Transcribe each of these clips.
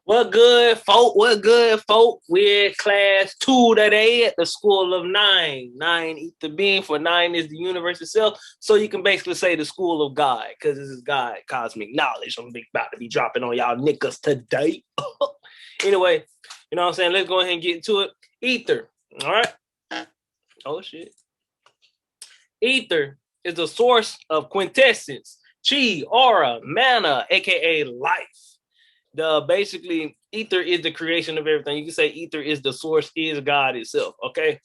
What good, folk? What good, folk? We're class 2 today at the School of Nine. Nine ether being for nine is the universe itself. So you can basically say the School of God, because this is God, cosmic knowledge. I'm about to be dropping on y'all niggas today. Anyway, you know what I'm saying? Let's go ahead and get into it. Ether. All right. Oh, shit. Ether is the source of quintessence, chi, aura, mana, aka life. The basically ether is the creation of everything. You can say ether is the source, is God itself. Okay.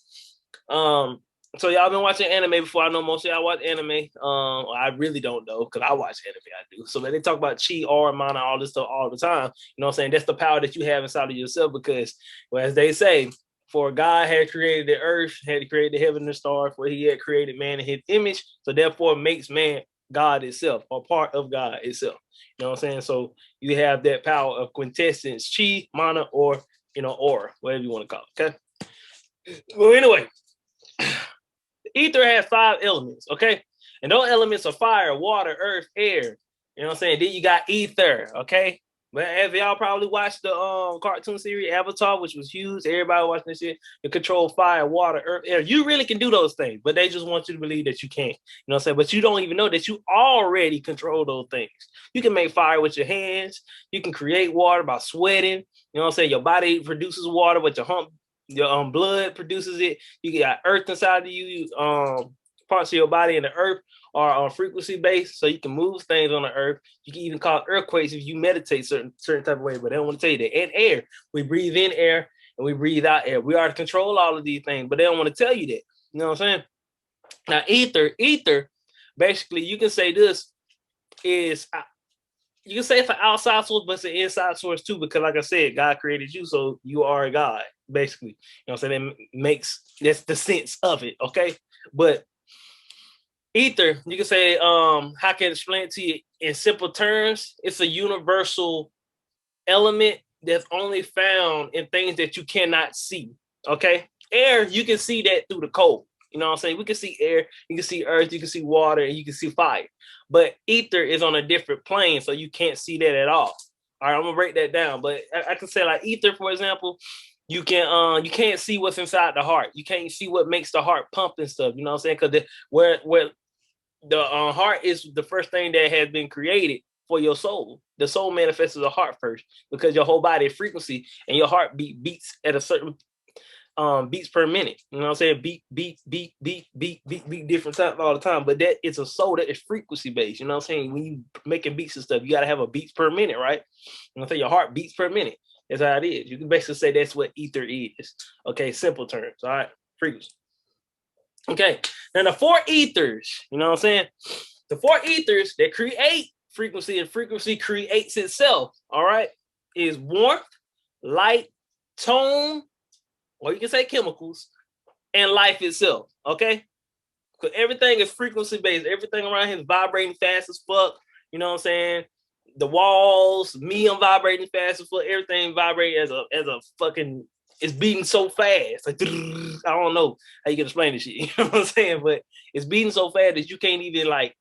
So y'all been watching anime before. I know most of y'all watch anime. I really don't know because I watch anime. I do. So they talk about chi, aura, mana, all this stuff all the time. You know what I'm saying? That's the power that you have inside of yourself because, well, as they say, for God had created the earth, had created the heaven and the stars, for he had created man in his image. So therefore makes man God itself or part of God itself. You know what I'm saying? So you have that power of quintessence, chi, mana, or aura, whatever you want to call it. Okay. Well, anyway, ether has 5 elements, okay? And those elements are fire, water, earth, air. You know what I'm saying? Then you got ether, okay? But as y'all probably watched the cartoon series Avatar, which was huge, everybody watching this shit, to control fire, water, earth, air. You really can do those things, but they just want you to believe that you can't. You know what I'm saying? But you don't even know that you already control those things. You can make fire with your hands. You can create water by sweating. You know what I'm saying? Your body produces water with your blood produces it. You got earth inside of you. Parts of your body in the earth are on frequency based, so you can move things on the earth. You can even cause earthquakes if you meditate certain type of way, but they don't want to tell you that. And air, we breathe in air and we breathe out air. We are to control all of these things, but they don't want to tell you that. You know what I'm saying? Now, ether, basically, you can say this is you can say it's an outside source, but it's an inside source too, because like I said, God created you, so you are a God, basically. You know what I'm saying? That's the sense of it, okay? But ether, you can say, how can I explain it to you in simple terms? It's a universal element that's only found in things that you cannot see. Okay. Air, you can see that through the cold. You know what I'm saying? We can see air, you can see earth, you can see water, and you can see fire. But ether is on a different plane, so you can't see that at all. All right, I'm gonna break that down. But I can say like ether, for example, you can't see what's inside the heart. You can't see what makes the heart pump and stuff. You know what I'm saying? Because where the heart is the first thing that has been created for your soul. The soul manifests as a heart first because your whole body frequency and your heartbeat beats at a certain beats per minute. You know what I'm saying? Beat different times all the time. But that it's a soul that is frequency based. You know what I'm saying? When you making beats and stuff, you gotta have a beats per minute, right? You know what I'm saying? Your heart beats per minute. That's how it is. You can basically say that's what ether is. Okay, simple terms. All right, frequency. Okay, now the 4 ethers, you know what I'm saying? The 4 ethers that create frequency and frequency creates itself, all right, is warmth, light, tone, or you can say chemicals, and life itself, okay? Because everything is frequency based. Everything around here is vibrating fast as fuck, you know what I'm saying? The walls, me, I'm vibrating fast as fuck. Everything vibrating as a fucking it's beating so fast. Like, I don't know how you can explain this shit. You know what I'm saying? But it's beating so fast that you can't even like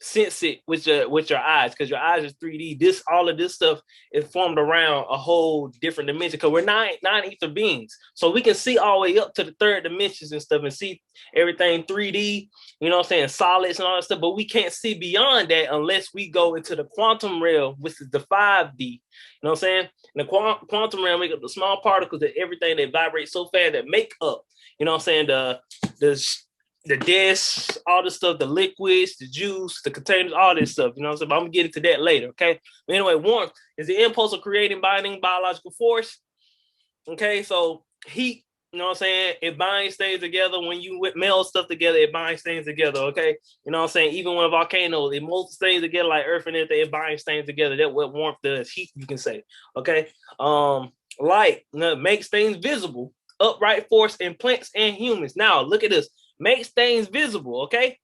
sense it with your eyes because your eyes is 3D. All of this stuff is formed around a whole different dimension because we're nine ether beings, so we can see all the way up to the 3rd dimensions and stuff and see everything 3D. You know what I'm saying? Solids and all that stuff, but we can't see beyond that unless we go into the quantum realm, which is the 5D. You know what I'm saying? And the quantum realm make up the small particles that everything that vibrates so fast that make up. You know what I'm saying? The discs, all the stuff, the liquids, the juice, the containers, all this stuff. You know what I'm saying? But I'm gonna get into that later, okay? But anyway, warmth is the impulse of creating, binding biological force. Okay, so heat, you know what I'm saying? It binds things together. When you meld stuff together, it binds things together, okay? You know what I'm saying? Even when a volcano, it molds things together like earth and everything, it binds things together. That's what warmth does. Heat, you can say, okay? Light makes things visible, upright force in plants and humans. Now, look at this. Makes things visible, okay?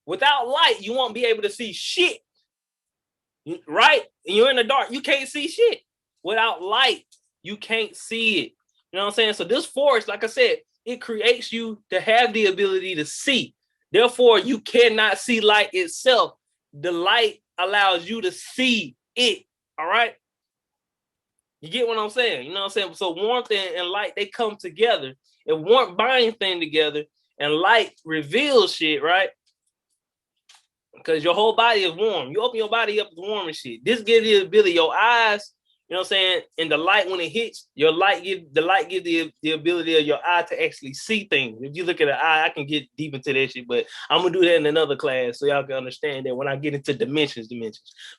Without light, you won't be able to see shit, right? And you're in the dark, you can't see shit. Without light, you can't see it. You know what I'm saying? So this force, like I said, it creates you to have the ability to see. Therefore, you cannot see light itself. The light allows you to see it, all right? You get what I'm saying? You know what I'm saying? So warmth and light, they come together. If warmth binds thing together and light reveals shit, right? Because your whole body is warm. You open your body up, it's warm and shit. This gives you the ability, your eyes, you know what I'm saying? And the light, when it hits, the light gives the ability of your eye to actually see things. If you look at the eye, I can get deep into that shit, but I'm gonna do that in another class so y'all can understand that when I get into dimensions.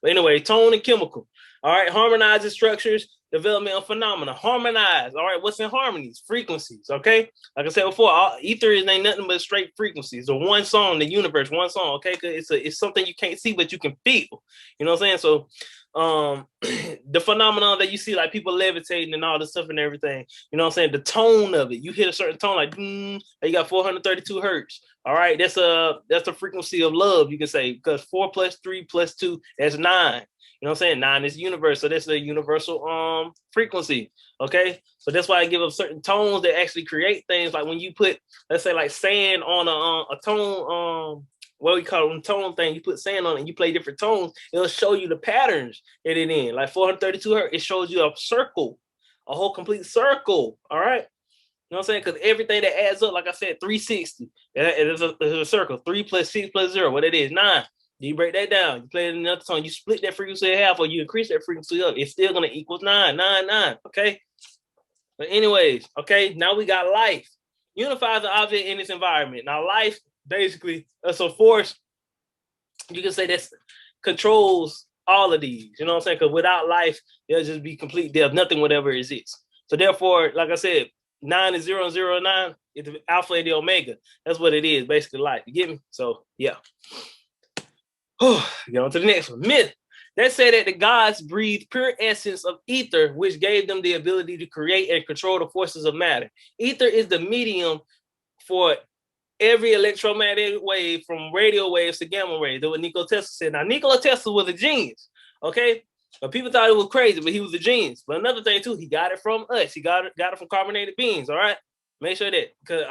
But anyway, tone and chemical. All right, harmonizing structures, development of phenomena. Harmonize. All right, what's in harmonies? Frequencies. Okay, like I said before, ether ain't nothing but straight frequencies. So one song, the universe, one song. Okay, because it's something you can't see but you can feel. You know what I'm saying? So the phenomenon that you see, like people levitating and all this stuff and everything, you know what I'm saying? The tone of it, you hit a certain tone, like you got 432 hertz. All right, that's a frequency of love, you can say, because 4 + 3 + 2, that's 9. You know what I'm saying? 9 is universe, so that's a universal frequency. Okay, so that's why I give up certain tones that actually create things. Like when you put, let's say, like sand on a tone, what we call it, tone thing. You put sand on it, and you play different tones. It'll show you the patterns that it in. Like 432 hertz, it shows you a circle, a whole complete circle. All right. You know what I'm saying? Because everything that adds up, like I said, 360. It is a circle. 3 + 6 + 0. What it is, 9. You break that down. You play it in another tone. You split that frequency in half, or you increase that frequency up. It's still gonna equal 9, 9, 9. Okay. But anyways, okay. Now we got life. Unifies the object in its environment. Now life basically that's a force. You can say that controls all of these. You know what I'm saying? Because without life, there'll just be complete death. Nothing would ever exist. So therefore, like I said, 9 is 0 and 0 and 9. It's the alpha and the omega. That's what it is, basically life. You get me? So yeah. Get on to the next one. Myth. They say that the gods breathed pure essence of ether, which gave them the ability to create and control the forces of matter. Ether is the medium for every electromagnetic wave, from radio waves to gamma rays. That's what Nikola Tesla said. Now, Nikola Tesla was a genius, okay? But people thought it was crazy, but he was a genius. But another thing, too, he got it from us. He got it from carbonated beans, all right? Make sure that, because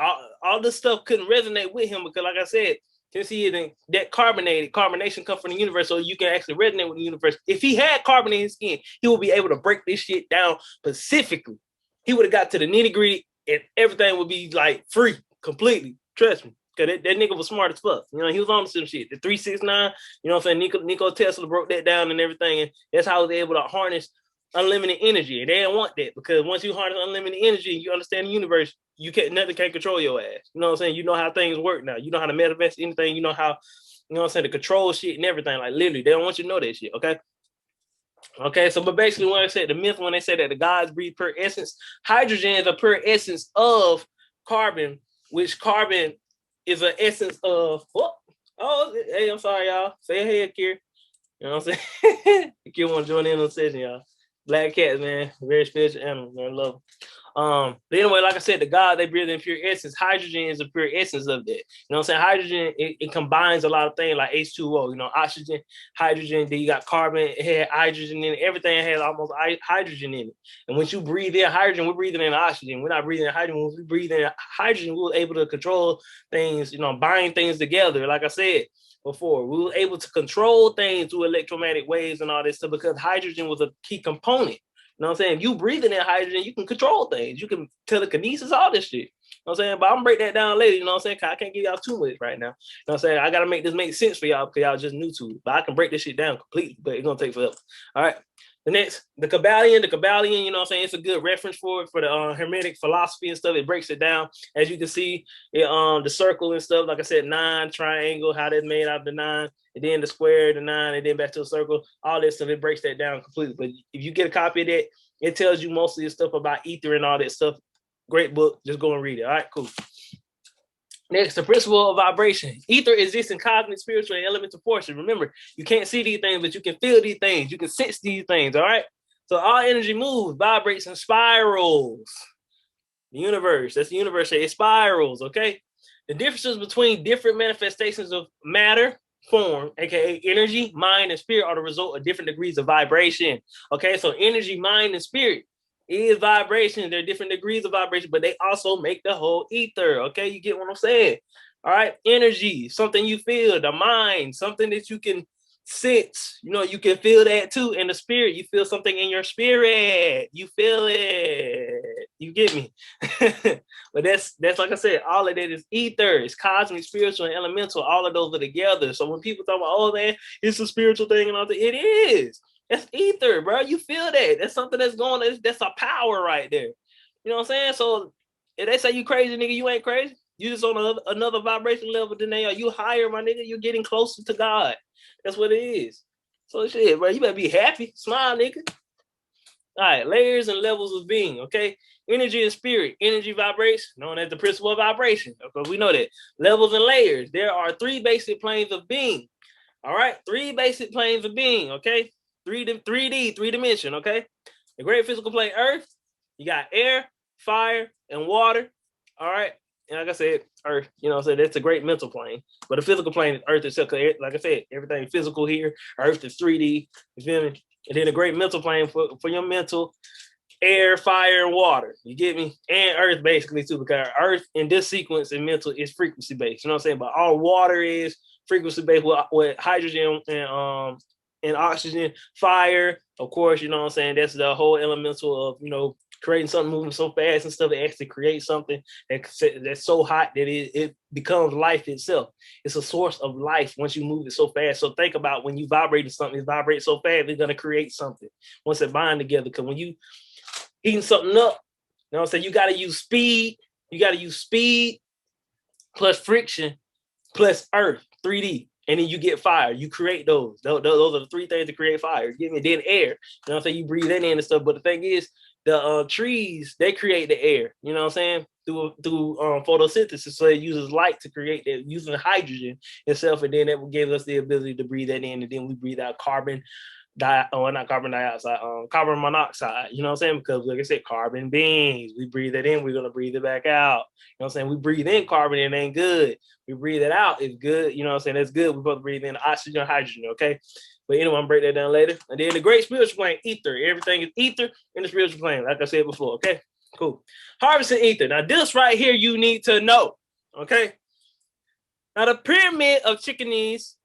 all this stuff couldn't resonate with him because, like I said, since he isn't that carbonation comes from the universe, so you can actually resonate with the universe. If he had carbon in his skin, he would be able to break this shit down specifically. He would have got to the nitty-gritty, and everything would be, like, free, completely. Trust me. Because that nigga was smart as fuck. You know, he was on some shit. The 369, you know what I'm saying? Nikola Tesla broke that down and everything, and that's how they were able to harness unlimited energy. And they didn't want that, because once you harness unlimited energy, you understand the universe, nothing can control your ass. You know what I'm saying? You know how things work now. You know how to manifest anything. You know how, you know what I'm saying, to control shit and everything. Like literally, they don't want you to know that shit, okay? Okay, so but basically when I said the myth, when they say that the gods breathe pure essence, hydrogen is a pure essence of carbon, which carbon is an essence of hey, I'm sorry, y'all. Say hey, Kier. You know what I'm saying? Kier want to join in on the session, y'all. Black cats, man, very special animal, man. Love them. But anyway, like I said, the God, they breathe in pure essence. Hydrogen is a pure essence of that. You know what I'm saying? Hydrogen, it combines a lot of things like H2O, you know, oxygen, hydrogen, then you got carbon, it had hydrogen in it. Everything has almost hydrogen in it. And once you breathe in hydrogen, we're breathing in oxygen. We're not breathing in hydrogen. When we breathe in hydrogen, we were able to control things, you know, bind things together. Like I said before, we were able to control things through electromagnetic waves and all this stuff because hydrogen was a key component. You know what I'm saying? If you breathing in hydrogen, you can control things. You can telekinesis, all this shit. You know what I'm saying? But I'm gonna break that down later, you know what I'm saying? I can't give y'all too much right now. You know what I'm saying? I gotta make this make sense for y'all because y'all just new to it. But I can break this shit down completely, but it's gonna take forever. All right. The next, the Kabbalion, you know what I'm saying? It's a good reference for the Hermetic philosophy and stuff. It breaks it down. As you can see, the circle and stuff, like I said, 9, triangle, how that's made out of the 9, and then the square, the 9, and then back to the circle, all this stuff, it breaks that down completely. But if you get a copy of that, it tells you mostly the stuff about ether and all that stuff. Great book. Just go and read it. All right, cool. Next, the principle of vibration. Ether exists in cosmic, spiritual, and elemental forces. Remember, you can't see these things, but you can feel these things. You can sense these things, all right? So all energy moves, vibrates, and spirals. The universe, that's the universe, it spirals, okay? The differences between different manifestations of matter, form, aka energy, mind, and spirit are the result of different degrees of vibration, okay? So energy, mind, and spirit is vibration. There are different degrees of vibration, but they also make the whole ether. Okay, you get what I'm saying? All right, energy, something you feel, the mind, something that you can sense, you can feel that too in the spirit. You feel something in your spirit. You feel it. You get me? But that's like I said, all of that is ether. It's cosmic, spiritual, and elemental. All of those are together. So when people talk about, oh man, it's a spiritual thing and all that, it is. That's ether, bro. You feel that? That's something that's going on. That's a power right there. You know what I'm saying? So if they say you crazy, nigga, you ain't crazy. You just on another vibration level than they are. You higher, my nigga. You're getting closer to God. That's what it is. So shit, bro, you better be happy. Smile, nigga. All right, layers and levels of being, okay? Energy and spirit. Energy vibrates, known as the principle of vibration. Okay, we know that. Levels and layers. There are 3 basic planes of being. All right, 3 basic planes of being, okay? 3D, 3-dimension, okay? The great physical plane, Earth. You got air, fire, and water. All right. And like I said, Earth, so that's a great mental plane. But the physical plane is Earth itself. Like I said, everything physical here. Earth is 3D. You feel me? And then a great mental plane for your mental, air, fire, and water. You get me? And Earth basically too, because Earth in this sequence and mental is frequency based. You know what I'm saying? But all water is frequency based with hydrogen and oxygen. Fire, of course, you know what I'm saying? That's the whole elemental of, creating something moving so fast and stuff that actually creates something that's so hot that it becomes life itself. It's a source of life once you move it so fast. So think about when you vibrate something, it vibrates so fast, it's going to create something once it bind together. Because when you heating something up, you know what I'm saying, you got to use speed. You got to use speed plus friction plus earth, 3D. And then you get fire. You create those. Those are the 3 things to create fire. You get me? Then air. You know what I'm saying? You breathe in and stuff. But the thing is, the trees, they create the air. You know what I'm saying? Through photosynthesis. So it uses light to create that, using hydrogen itself. And then that will give us the ability to breathe that in. And then we breathe out carbon dioxide, carbon monoxide, you know what I'm saying? Because like I said, carbon beings, we breathe it in, we're going to breathe it back out. You know what I'm saying? We breathe in carbon, it ain't good. We breathe it out, it's good. You know what I'm saying? That's good. We're supposed to breathe in oxygen, hydrogen, okay? But anyway, I'm break that down later. And then the great spiritual plane, ether. Everything is ether in the spiritual plane, like I said before, okay? Cool. Harvesting ether. Now, this right here, you need to know, okay? Now, the pyramid of Chicanese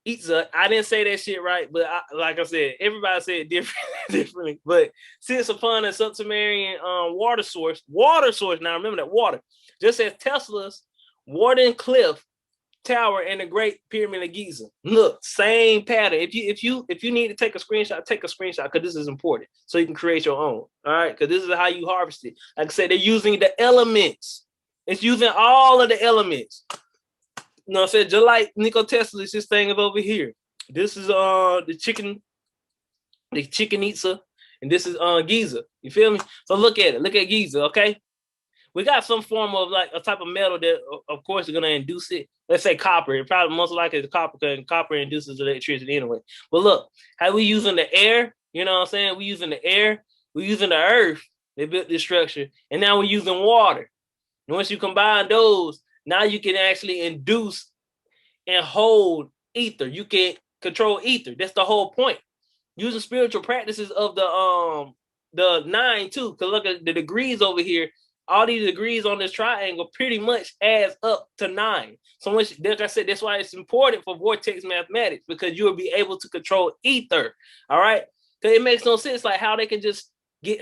Itza, I didn't say that shit right, but like I said, everybody said it differently. But since upon a subterranean water source, now remember that water, just as Tesla's Warden Cliff Tower and the Great Pyramid of Giza. Look, same pattern. If you need to take a screenshot, because this is important, so you can create your own. All right, because this is how you harvest it. Like I said, they're using the elements. It's using all of the elements. You know what I'm saying? Just like Nikola Tesla, this thing is over here. This is the Chichen Itza, and this is Giza. You feel me? So look at it. Look at Giza, okay? We got some form of like a type of metal that, of course, is gonna induce it. Let's say copper. It probably most likely is copper, because copper induces electricity anyway. But look, how we using the air? You know what I'm saying? We using the air. We using the earth. They built this structure, and now we're using water. And once you combine those, now you can actually induce and hold ether. You can control ether. That's the whole point. Using spiritual practices of the 9 too. Because look at the degrees over here. All these degrees on this triangle pretty much adds up to 9. So much, like I said, that's why it's important for vortex mathematics, because you will be able to control ether. All right. Because it makes no sense like how they can just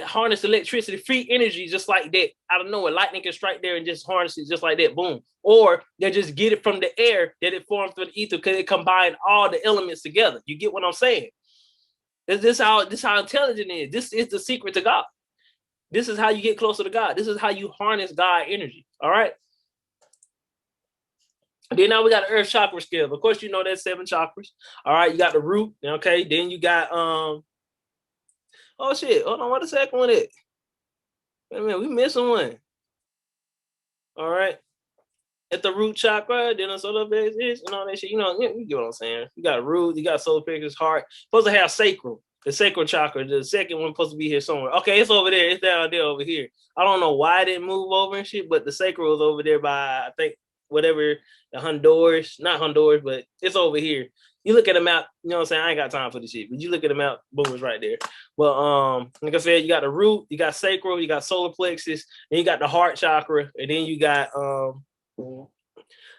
harness electricity, free energy just like that out of nowhere. Lightning can strike there and just harness it just like that, boom. Or they just get it from the air that it formed through the ether, because it combined all the elements together. You get what I'm saying? This how intelligent it is. This is the secret to God. This is how you get closer to God. This is how you harness God energy. All right. Then now we got the earth chakra scale. Of course, you know that's 7 chakras. All right, you got the root. Okay, then you got oh shit, hold on, what the second one is? Wait a minute, we missing one. All right. At the root chakra, then the solar plexus and all that shit. You get what I'm saying. You got root, you got solar plexus, heart. Supposed to have sacral. The sacral chakra, the second one supposed to be here somewhere. Okay, it's over there. It's down there over here. I don't know why it didn't move over and shit, but the sacral is over there by, I think, whatever, the Honduras. Not Honduras, but it's over here. You look at the map, you know what I'm saying? I ain't got time for this shit, but you look at the map, boom, it's right there. But like I said, you got the root, you got sacral, you got solar plexus, then you got the heart chakra, and then you got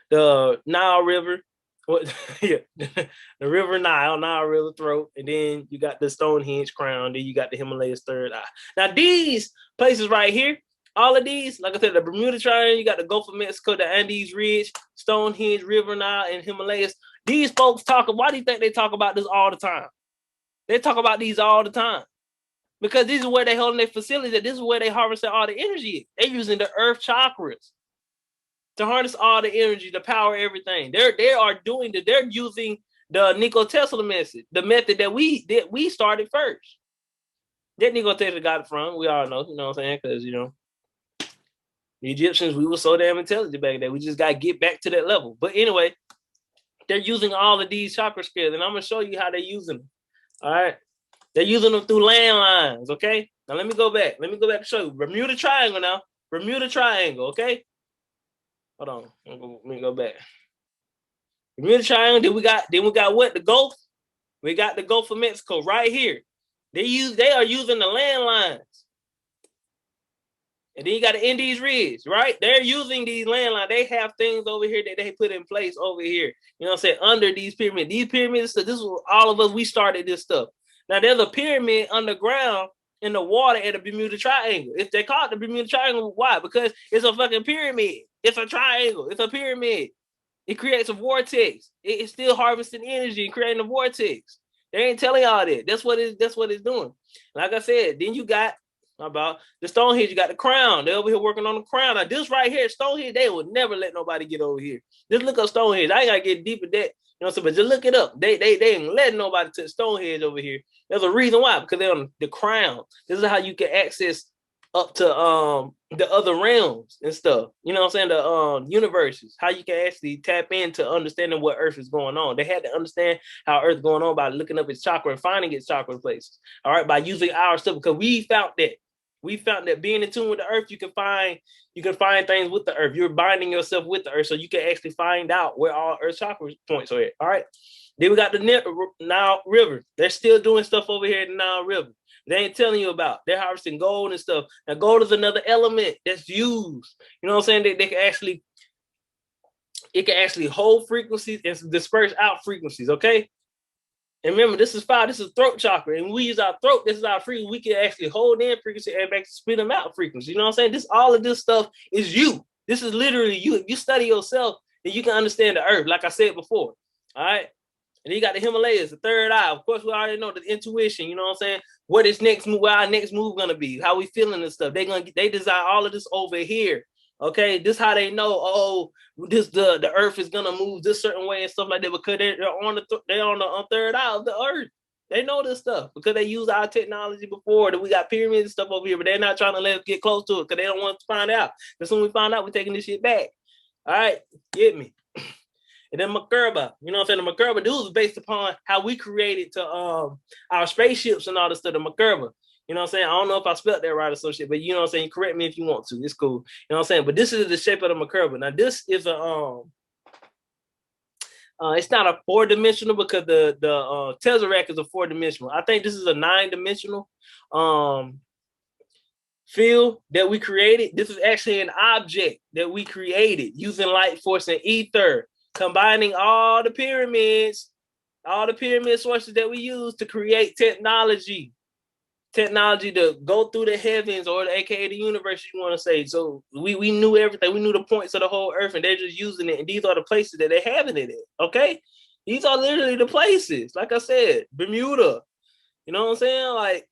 the Nile River, What? Yeah, the River Nile River throat, and then you got the Stonehenge crown. Then you got the Himalayas third eye. Now these places right here, all of these, like I said, the Bermuda Triangle, you got the Gulf of Mexico, the Andes Ridge, Stonehenge, River Nile, and Himalayas. These folks talk. Why do you think they talk about this all the time? They talk about these all the time because this is where they holding their facilities. This is where they harvesting all the energy. They're using the earth chakras to harness all the energy, to power everything. They're using the Nikola Tesla method, the method that we started first. That Nikola Tesla got it from. We all know, you know what I'm saying? Because the Egyptians, we were so damn intelligent back then. We just gotta get back to that level. But anyway, they're using all of these chakra skills, and I'm gonna show you how they're using them. All right. They're using them through landlines, okay? Now let me go back. Let me go back and show you. Bermuda Triangle now. Bermuda Triangle, okay? Hold on. Let me go back. Bermuda Triangle. Then we got what? The Gulf. We got the Gulf of Mexico right here. They are using the landlines. And then you got the Andes Ridge, right? They're using these landlines. They have things over here that they put in place over here. You know what I'm saying? Under these pyramids. These pyramids, this is all of us, we started this stuff. Now there's a pyramid underground in the water at the Bermuda Triangle. If they call it the Bermuda Triangle, why? Because it's a fucking pyramid. It's a triangle. It's a pyramid. It creates a vortex. It's still harvesting energy and creating a vortex. They ain't telling y'all that. That's what it's doing. Like I said, then you got about the Stonehenge, you got the crown. They're over here working on the crown. Now, this right here, Stonehenge, they would never let nobody get over here. Just look up Stonehenge. I ain't gotta get deep in that, you know what I'm saying? But just look it up. They ain't letting nobody touch Stonehenge over here. There's a reason why, because they're on the crown. This is how you can access up to the other realms and stuff. You know what I'm saying? The universes. How you can actually tap into understanding what Earth is going on. They had to understand how Earth is going on by looking up its chakra and finding its chakra places. All right, by using our stuff, because we found that. We found that being in tune with the earth, you can find things with the earth. You're binding yourself with the earth, so you can actually find out where all earth chakra points are at. All right. Then we got the Nile River. They're still doing stuff over here in the Nile River. They ain't telling you about. They're harvesting gold and stuff. Now, gold is another element that's used. You know what I'm saying? They can actually, it can actually hold frequencies and disperse out frequencies. Okay. And remember, this is fire. This is throat chakra. And we use our throat. This is our frequency. We can actually hold in frequency and back spit them out frequency. You know what I'm saying? All of this stuff is you. This is literally you. If you study yourself, then you can understand the earth, like I said before. All right. And then you got the Himalayas, the third eye. Of course, we already know the intuition. You know what I'm saying? What is next move? Where our next move gonna be? How we feeling and stuff? They design all of this over here. Okay, this how they know. Oh, the earth is gonna move this certain way and stuff like that because they're on the third eye of the earth. They know this stuff because they use our technology before. That we got pyramids and stuff over here, but they're not trying to let us get close to it because they don't want to find out. As soon as we find out, we're taking this shit back. All right, get me. And then Makerba, you know what I'm saying? The Makerba dude is based upon how we created to our spaceships and all this stuff. The Makerba. You know what I'm saying? I don't know if I spelled that right or some shit, but you know what I'm saying? Correct me if you want to. It's cool. You know what I'm saying? But this is the shape of the Makerba. Now, this is a it's not a 4-dimensional because the Tesseract is a 4-dimensional. I think this is a 9-dimensional field that we created. This is actually an object that we created using light force and ether, combining all the pyramid sources that we use to create technology to go through the heavens or the AKA the universe, you want to say. So we knew everything. We knew the points of the whole earth, and they're just using it. And these are the places that they're having it at. Okay, these are literally the places. Like I said, Bermuda. You know what I'm saying? Like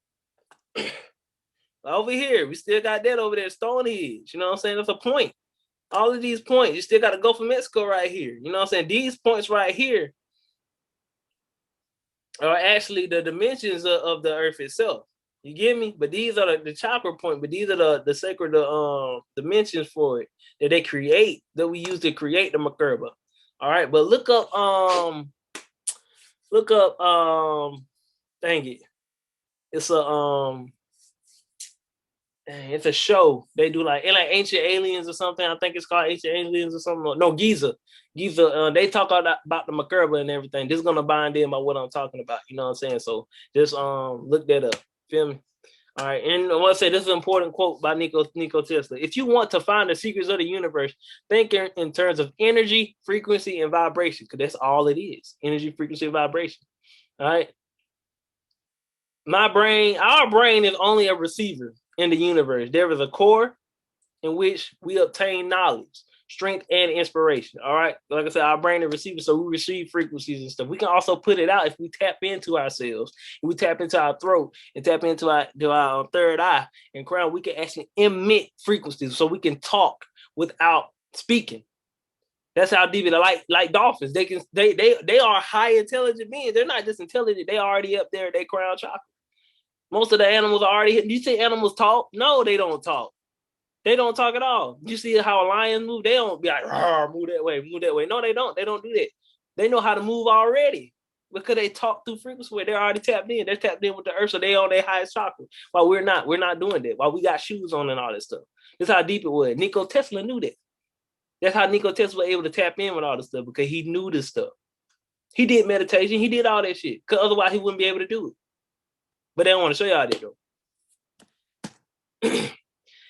over here, we still got that over there, Stonehenge. You know what I'm saying? That's a point. All of these points, you still got to go for Mexico right here. You know what I'm saying? These points right here are actually the dimensions of the earth itself. You get me? But these are the chakra point, but these are the sacred dimensions for it that they create, that we use to create the Makerba. All right, but look up dang it. It's a show. They do like Ancient Aliens or something. I think it's called Ancient Aliens or something. No, Giza. They talk about the Makerba and everything. This is gonna bind in by what I'm talking about. You know what I'm saying? So just look that up. Feel me? All right, and I want to say this is an important quote by Nikola Tesla. If you want to find the secrets of the universe, think in terms of energy, frequency, and vibration, because that's all it is: energy, frequency, and vibration. All right. Our brain is only a receiver in the universe. There is a core in which we obtain knowledge, strength, and inspiration. All right. Like I said, our brain is receiver, so we receive frequencies and stuff. We can also put it out if we tap into ourselves. If we tap into our throat and tap into our third eye and crown, we can actually emit frequencies so we can talk without speaking. That's how deep it is. Like dolphins. They are high intelligent beings. They're not just intelligent, they already up there, they crown chakra. Most of the animals are already. Do you see animals talk? No, they don't talk. They don't talk at all. You see how lions move? They don't be like, move that way, move that way. No, they don't. They don't do that. They know how to move already because they talk through frequency where they're already tapped in. They're tapped in with the earth, so they on their highest chakra. While we're not doing that. While we got shoes on and all that stuff. That's how deep it was. Nikola Tesla knew that. That's how Nikola Tesla was able to tap in with all this stuff because he knew this stuff. He did meditation. He did all that shit because otherwise he wouldn't be able to do it. But they don't want to show y'all that though.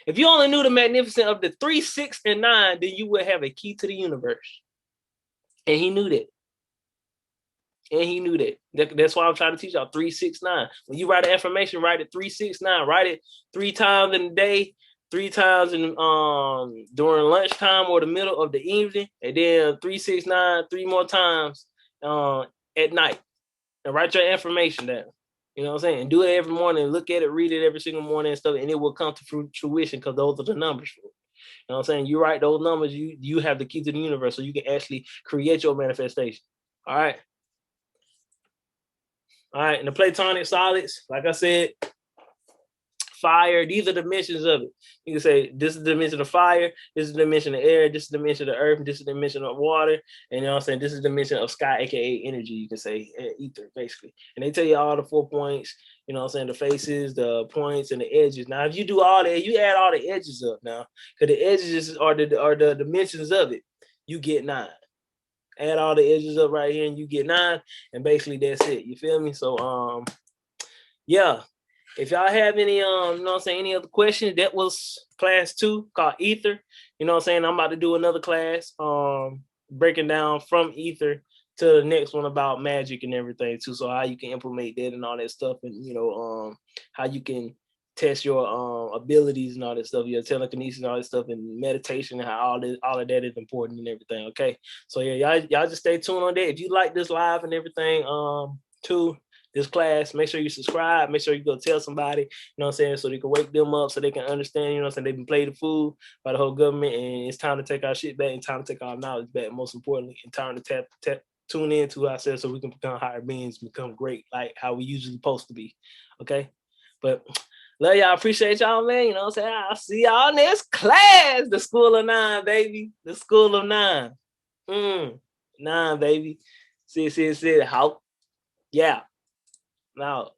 If you only knew the magnificence of the 3, 6, and 9, then you would have a key to the universe. And he knew that. And he knew that. That's why I'm trying to teach y'all 3, 6, 9. When you write an affirmation, write it 3, 6, 9. Write it 3 times in the day, 3 times in during lunchtime or the middle of the evening, and then 3, 6, 9, 3 more times at night. And write your affirmation down. You know what I'm saying? Do it every morning. Look at it, read it every single morning and stuff, and it will come to fruition because those are the numbers for it. You know what I'm saying? You write those numbers, you have the key to the universe, so you can actually create your manifestation. All right. All right. And the Platonic solids, like I said, fire, these are dimensions of it. You can say this is the dimension of fire, this is the dimension of air, this is the dimension of earth, this is the dimension of water, and you know what I'm saying, this is the dimension of sky, aka energy, you can say ether, basically. And they tell you all the 4 points, you know what I'm saying, the faces, the points, and the edges. Now, if you do all that, you add all the edges up now, because the edges are the dimensions of it, you get 9. Add all the edges up right here and you get 9, and basically that's it. You feel me? So yeah. If y'all have any, you know what I'm saying, any other questions, that was class 2 called Ether. You know what I'm saying? I'm about to do another class, breaking down from Ether to the next one about magic and everything too. So how you can implement that and all that stuff, and you know, how you can test your abilities and all that stuff, your telekinesis and all that stuff, and meditation and how all of that is important and everything. Okay. So yeah, y'all just stay tuned on that. If you like this live and everything, too. This class, make sure you subscribe, make sure you go tell somebody, you know what I'm saying, so they can wake them up, so they can understand, you know what I'm saying, they've been played the fool by the whole government, and it's time to take our shit back, and time to take our knowledge back, most importantly, and time to tune in to ourselves so we can become higher beings, become great, like how we usually supposed to be, okay? But love y'all, appreciate y'all, man, you know what I'm saying, I'll see y'all next class, the School of 9, baby, the School of 9, 9, baby, see, how, yeah. Now